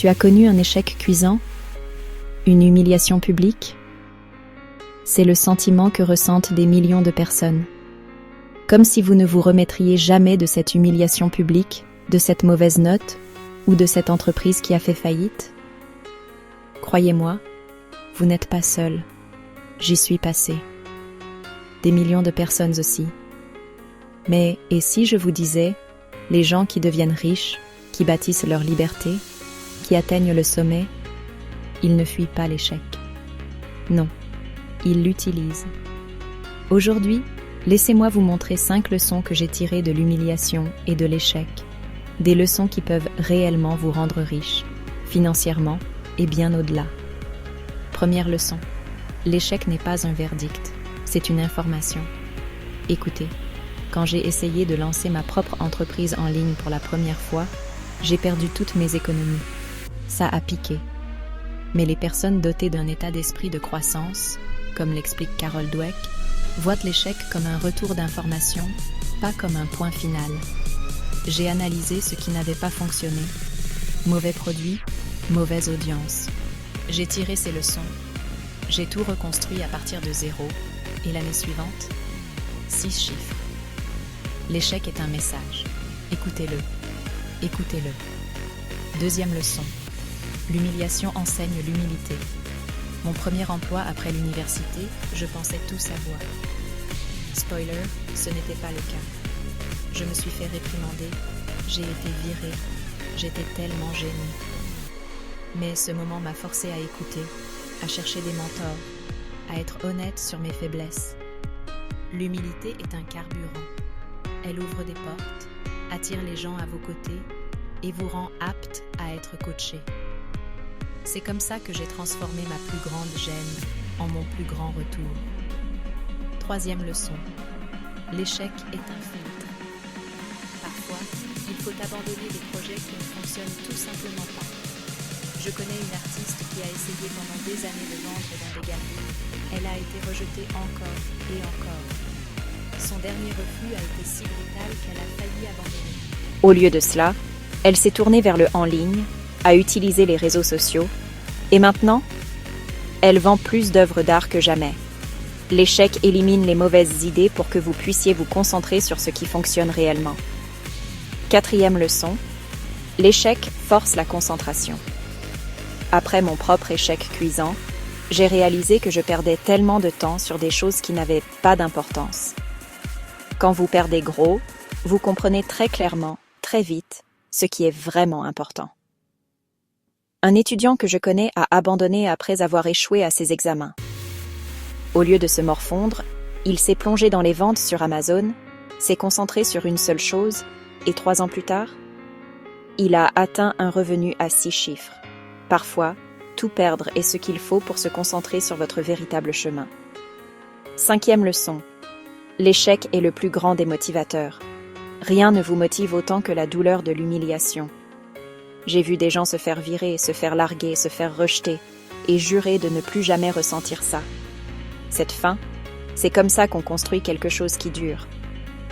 Tu as connu un échec cuisant? Une humiliation publique? C'est le sentiment que ressentent des millions de personnes. Comme si vous ne vous remettriez jamais de cette humiliation publique, de cette mauvaise note, ou de cette entreprise qui a fait faillite. Croyez-moi, vous n'êtes pas seul. J'y suis passé. Des millions de personnes aussi. Mais, et si je vous disais, les gens qui deviennent riches, qui bâtissent leur liberté, qui atteignent le sommet, ils ne fuient pas l'échec. Non, ils l'utilisent. Aujourd'hui, laissez-moi vous montrer 5 leçons que j'ai tirées de l'humiliation et de l'échec. Des leçons qui peuvent réellement vous rendre riche, financièrement et bien au-delà. Première leçon. L'échec n'est pas un verdict, c'est une information. Écoutez, quand j'ai essayé de lancer ma propre entreprise en ligne pour la première fois, j'ai perdu toutes mes économies. Ça a piqué. Mais les personnes dotées d'un état d'esprit de croissance, comme l'explique Carol Dweck, voient l'échec comme un retour d'information, pas comme un point final. J'ai analysé ce qui n'avait pas fonctionné. Mauvais produit, mauvaise audience. J'ai tiré ces leçons. J'ai tout reconstruit à partir de 0. Et l'année suivante, 6 chiffres. L'échec est un message. Écoutez-le. Écoutez-le. Deuxième leçon. L'humiliation enseigne l'humilité. Mon premier emploi après l'université, je pensais tout savoir. Spoiler, ce n'était pas le cas. Je me suis fait réprimander, j'ai été virée, j'étais tellement gênée. Mais ce moment m'a forcé à écouter, à chercher des mentors, à être honnête sur mes faiblesses. L'humilité est un carburant. Elle ouvre des portes, attire les gens à vos côtés et vous rend apte à être coaché. C'est comme ça que j'ai transformé ma plus grande gêne en mon plus grand retour. Troisième leçon. L'échec est un filtre. Parfois, il faut abandonner des projets qui ne fonctionnent tout simplement pas. Je connais une artiste qui a essayé pendant des années de vendre dans des galeries. Elle a été rejetée encore et encore. Son dernier refus a été si brutal qu'elle a failli abandonner. Au lieu de cela, elle s'est tournée vers le en ligne, a utilisé les réseaux sociaux, et maintenant, elle vend plus d'œuvres d'art que jamais. L'échec élimine les mauvaises idées pour que vous puissiez vous concentrer sur ce qui fonctionne réellement. Quatrième leçon, l'échec force la concentration. Après mon propre échec cuisant, j'ai réalisé que je perdais tellement de temps sur des choses qui n'avaient pas d'importance. Quand vous perdez gros, vous comprenez très clairement, très vite, ce qui est vraiment important. Un étudiant que je connais a abandonné après avoir échoué à ses examens. Au lieu de se morfondre, il s'est plongé dans les ventes sur Amazon, s'est concentré sur une seule chose, et 3 ans plus tard, il a atteint un revenu à 6 chiffres. Parfois, tout perdre est ce qu'il faut pour se concentrer sur votre véritable chemin. Cinquième leçon. L'échec est le plus grand des motivateurs. Rien ne vous motive autant que la douleur de l'humiliation. J'ai vu des gens se faire virer, se faire larguer, se faire rejeter, et jurer de ne plus jamais ressentir ça. Cette fin, c'est comme ça qu'on construit quelque chose qui dure.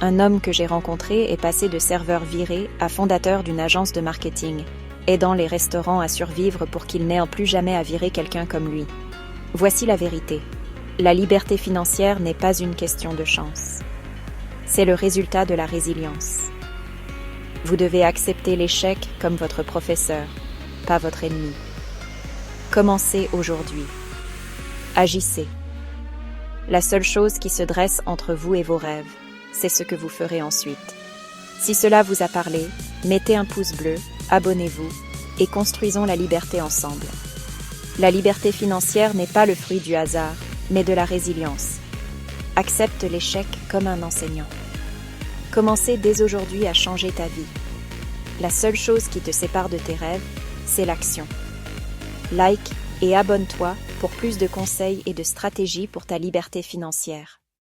Un homme que j'ai rencontré est passé de serveur viré à fondateur d'une agence de marketing, aidant les restaurants à survivre pour qu'ils n'aient plus jamais à virer quelqu'un comme lui. Voici la vérité. La liberté financière n'est pas une question de chance. C'est le résultat de la résilience. Vous devez accepter l'échec comme votre professeur, pas votre ennemi. Commencez aujourd'hui. Agissez. La seule chose qui se dresse entre vous et vos rêves, c'est ce que vous ferez ensuite. Si cela vous a parlé, mettez un pouce bleu, abonnez-vous et construisons la liberté ensemble. La liberté financière n'est pas le fruit du hasard, mais de la résilience. Accepte l'échec comme un enseignant. Commencez dès aujourd'hui à changer ta vie. La seule chose qui te sépare de tes rêves, c'est l'action. Like et abonne-toi pour plus de conseils et de stratégies pour ta liberté financière.